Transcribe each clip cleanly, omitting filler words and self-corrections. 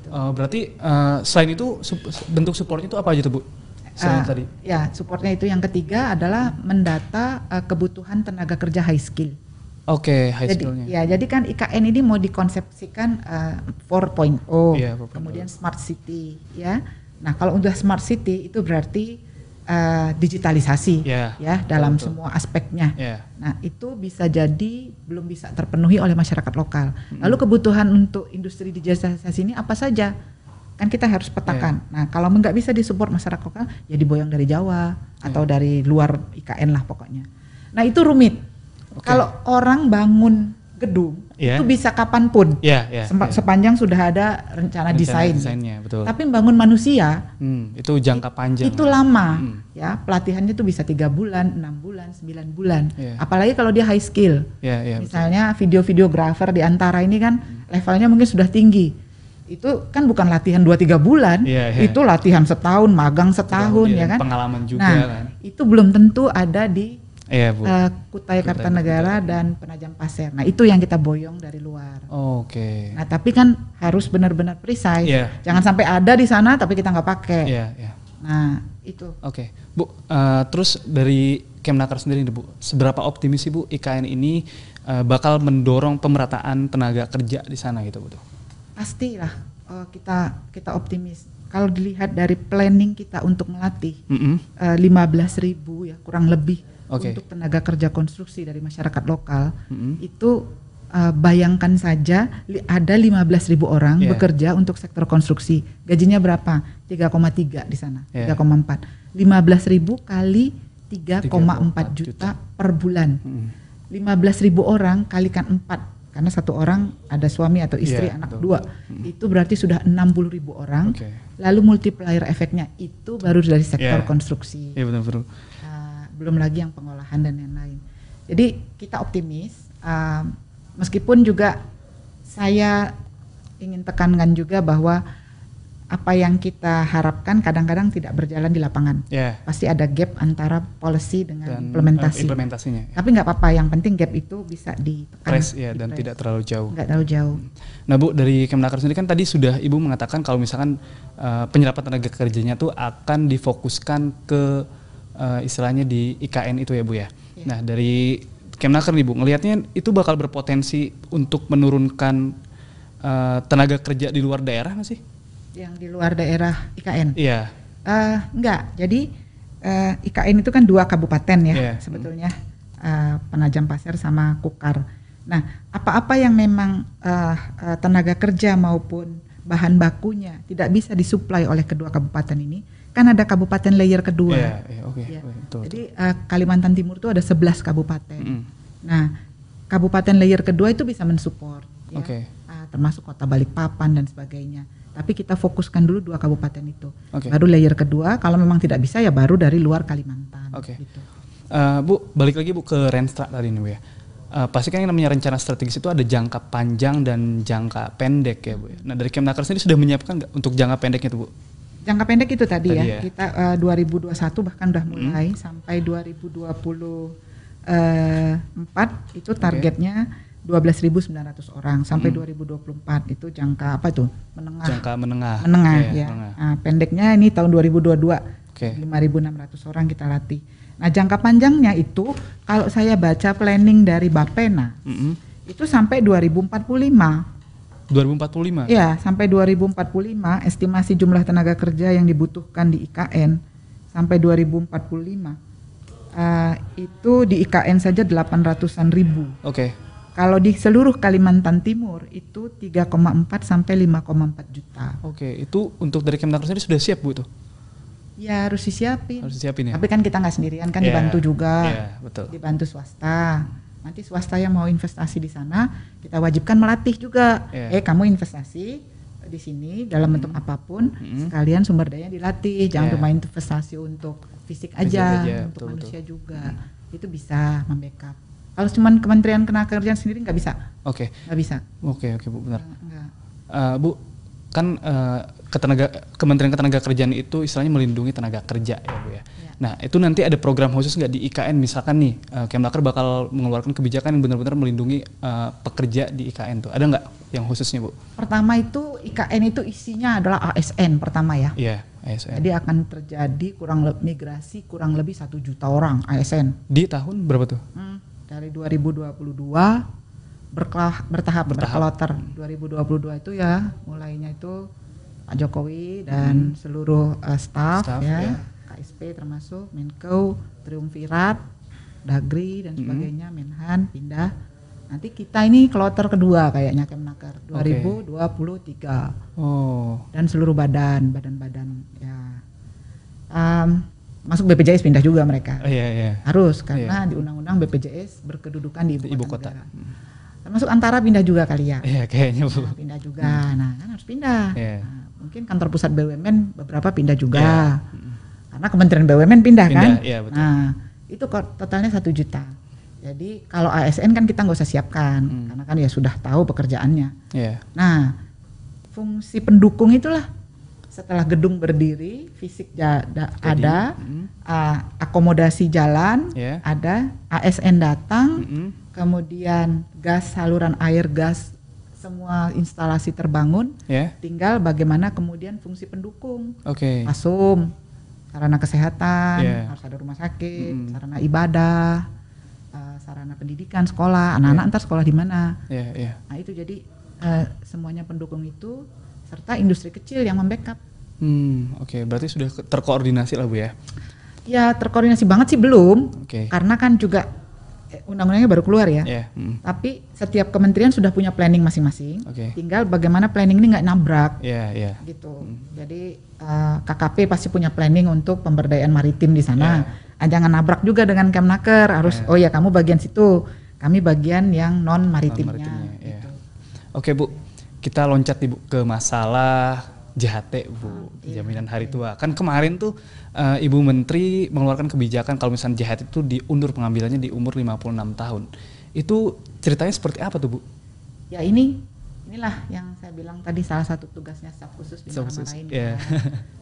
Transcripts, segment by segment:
gitu. Berarti selain itu bentuk supportnya itu apa aja tuh Bu? Tadi. Ya, supportnya itu yang ketiga adalah mendata kebutuhan tenaga kerja high skill. Oke, high skillnya. Ya, jadi kan IKN ini mau dikonsepsikan 4.0, kemudian smart city, ya. Nah, kalau udah smart city itu berarti digitalisasi, ya, dalam semua aspeknya. Nah, itu bisa jadi belum bisa terpenuhi oleh masyarakat lokal. Lalu kebutuhan untuk industri digitalisasi ini apa saja? Kan kita harus petakan. Nah, kalau nggak bisa disupport masyarakat lokal, ya diboyong dari Jawa atau dari luar IKN lah pokoknya. Nah, itu rumit. Kalau orang bangun gedung itu bisa kapanpun, sepanjang sudah ada rencana desainnya. Betul. Tapi membangun manusia itu jangka panjang. Itu lama, ya, pelatihannya itu bisa 3 bulan, 6 bulan, 9 bulan. Apalagi kalau dia high skill. Misalnya video-videografer di antara ini kan levelnya mungkin sudah tinggi. Itu kan bukan latihan 2-3 bulan, itu latihan setahun, magang setahun, ya kan. Pengalaman juga kan. Itu belum tentu ada di Kutai Kartanegara dan Penajam Pasir. Nah, itu yang kita boyong dari luar. Nah, tapi kan harus benar-benar precise. Jangan sampai ada di sana tapi kita nggak pakai. Nah, itu. Bu, terus dari Kemnaker sendiri Bu, seberapa optimis sih Bu IKN ini bakal mendorong pemerataan tenaga kerja di sana gitu Bu? Pastilah kita optimis. Kalau dilihat dari planning kita untuk melatih 15.000 ya kurang lebih untuk tenaga kerja konstruksi dari masyarakat lokal, itu bayangkan saja ada 15.000 orang bekerja untuk sektor konstruksi. Gajinya berapa? 3,3 di sana, 3,4. 15.000 kali 3,4 juta per bulan. 15.000 orang kalikan 4. Karena satu orang ada suami atau istri, anak 2, itu berarti sudah 60.000 orang. Lalu multiplier efeknya itu baru dari sektor konstruksi. Betul. Belum lagi yang pengolahan dan yang lain. Jadi kita optimis, meskipun juga saya ingin tekankan juga bahwa apa yang kita harapkan kadang-kadang tidak berjalan di lapangan. Pasti ada gap antara policy dengan implementasinya. Tapi nggak apa-apa, yang penting gap itu bisa ditekan. Dan tidak terlalu jauh. Nggak terlalu jauh. Nah Bu, dari Kemnaker sendiri kan tadi sudah Ibu mengatakan kalau misalkan penyerapan tenaga kerjanya tuh akan difokuskan ke istilahnya di IKN itu ya Bu ya. Nah dari Kemnaker nih Bu, ngelihatnya itu bakal berpotensi untuk menurunkan tenaga kerja di luar daerah nggak sih? Yang di luar daerah IKN? Enggak, jadi IKN itu kan 2 kabupaten ya sebetulnya, Penajam Pasir sama Kukar. Nah, apa-apa yang memang tenaga kerja maupun bahan bakunya tidak bisa disuplai oleh kedua kabupaten ini, kan ada kabupaten layer kedua. Jadi Kalimantan Timur itu ada 11 kabupaten. Nah, kabupaten layer kedua itu bisa mensupport, termasuk Kota Balikpapan dan sebagainya. Tapi kita fokuskan dulu 2 kabupaten itu. Baru layer kedua, kalau memang tidak bisa ya baru dari luar Kalimantan. Gitu. Bu, balik lagi Bu ke Renstra tadi nih Bu ya. Pasti kan yang namanya rencana strategis itu ada jangka panjang dan jangka pendek ya Bu ya. Nah dari Kemnaker sendiri sudah menyiapkan nggak untuk jangka pendeknya itu Bu? Jangka pendek itu tadi ya. Kita 2021 bahkan udah mulai sampai 2024 itu targetnya 12.900 orang sampai 2024 itu jangka apa tuh? Menengah ya. Nah, pendeknya ini tahun 2022 5.600 orang kita latih. Nah, jangka panjangnya itu kalau saya baca planning dari Bapena itu sampai 2045. 2045? Iya, sampai 2045 estimasi jumlah tenaga kerja yang dibutuhkan di IKN sampai 2045 itu di IKN saja 800-an ribu. Kalau di seluruh Kalimantan Timur itu 3,4 sampai 5,4 juta. Itu untuk dari Kemnaker sendiri sudah siap Bu tuh? Ya harus disiapin. Ya. Tapi kan kita nggak sendirian kan, dibantu juga, betul. Dibantu swasta. Nanti swasta yang mau investasi di sana kita wajibkan melatih juga. Kamu investasi di sini dalam bentuk apapun, sekalian sumber daya dilatih. Jangan cuma investasi untuk fisik aja, untuk manusia juga. Itu bisa membackup. Kalau cuma Kementerian Ketenagakerjaan sendiri nggak bisa. Nggak bisa. Oke Bu, benar. Bu, kan Kementerian Ketenagakerjaan itu istilahnya melindungi tenaga kerja ya Bu ya. Nah itu nanti ada program khusus nggak di IKN misalkan nih Kemnaker bakal mengeluarkan kebijakan yang benar-benar melindungi pekerja di IKN tuh, ada nggak yang khususnya Bu? Pertama itu IKN itu isinya adalah ASN pertama ya. Iya, ASN. Jadi akan terjadi migrasi kurang lebih 1 juta orang ASN. Di tahun berapa tuh? Dari 2022 bertahap. Berkloter. 2022 itu ya mulainya itu Pak Jokowi dan seluruh staf ya, KSP termasuk Menko, Triumvirat, Dagri dan sebagainya, Menhan pindah. Nanti kita ini kloter kedua kayaknya Kemnaker 2023. Dan seluruh badan-badan ya. Masuk BPJS pindah juga mereka. Harus karena di undang-undang BPJS berkedudukan di ibu kota. Termasuk Antara pindah juga kali ya. Iya kayaknya Bu. Pindah juga. Nah kan harus pindah. Nah, mungkin kantor pusat BUMN beberapa pindah juga. Karena Kementerian BUMN pindah kan. Betul. Nah itu totalnya 1 juta. Jadi kalau ASN kan kita nggak usah siapkan. Karena kan ya sudah tahu pekerjaannya. Nah fungsi pendukung itulah setelah gedung berdiri, fisik ada, akomodasi jalan, ada, ASN datang, kemudian gas, saluran air, gas, semua instalasi terbangun, tinggal bagaimana kemudian fungsi pendukung, ASUM, sarana kesehatan, harus ada rumah sakit, sarana ibadah, sarana pendidikan, sekolah, anak-anak ntar sekolah di mana, nah itu jadi semuanya pendukung itu, serta industri kecil yang membackup. Berarti sudah terkoordinasi lah Bu ya? Ya terkoordinasi banget sih belum, karena kan juga undang-undangnya baru keluar ya. Tapi setiap kementerian sudah punya planning masing-masing. Tinggal bagaimana planning ini nggak nabrak, gitu. Jadi KKP pasti punya planning untuk pemberdayaan maritim di sana. Jangan nabrak juga dengan Kemnaker. Harus oh ya kamu bagian situ, kami bagian yang non maritimnya. Gitu. Oke Bu, kita loncat Bu ke masalah JHT Bu, jaminan hari tua. Kan kemarin tuh Ibu Menteri mengeluarkan kebijakan kalau misalnya JHT itu diundur pengambilannya di umur 56 tahun. Itu ceritanya seperti apa tuh Bu? Ya inilah yang saya bilang tadi salah satu tugasnya staf khusus dimarah-marahin.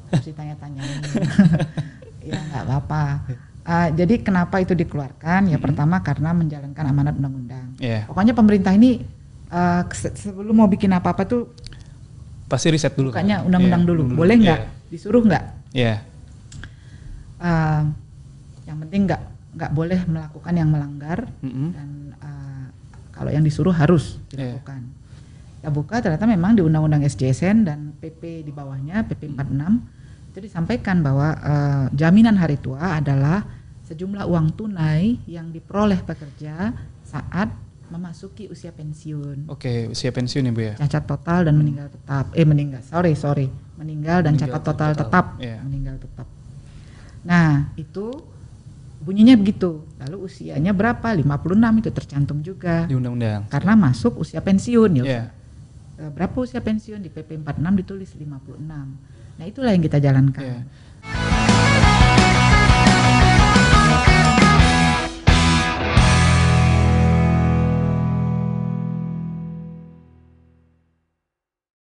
Harus ditanya-tanyain. Ya nggak apa-apa. Jadi kenapa itu dikeluarkan? Ya pertama karena menjalankan amanat undang-undang. Pokoknya pemerintah ini sebelum mau bikin apa-apa tuh pasti riset dulu. Bukannya undang-undang dulu. Boleh nggak? Disuruh nggak? Yang penting nggak boleh melakukan yang melanggar dan kalau yang disuruh harus dilakukan. Kita buka ternyata memang di Undang-Undang SJSN dan PP di bawahnya PP 46 itu disampaikan bahwa jaminan hari tua adalah sejumlah uang tunai yang diperoleh pekerja saat memasuki usia pensiun. Usia pensiun ya Bu ya. Cacat total dan meninggal tetap. Meninggal dan cacat total tetap. Meninggal tetap. Nah, itu bunyinya begitu. Lalu usianya berapa? 56 itu tercantum juga di undang-undang. Karena masuk usia pensiun ya. Berapa usia pensiun di PP 46 ditulis 56. Nah, itulah yang kita jalankan.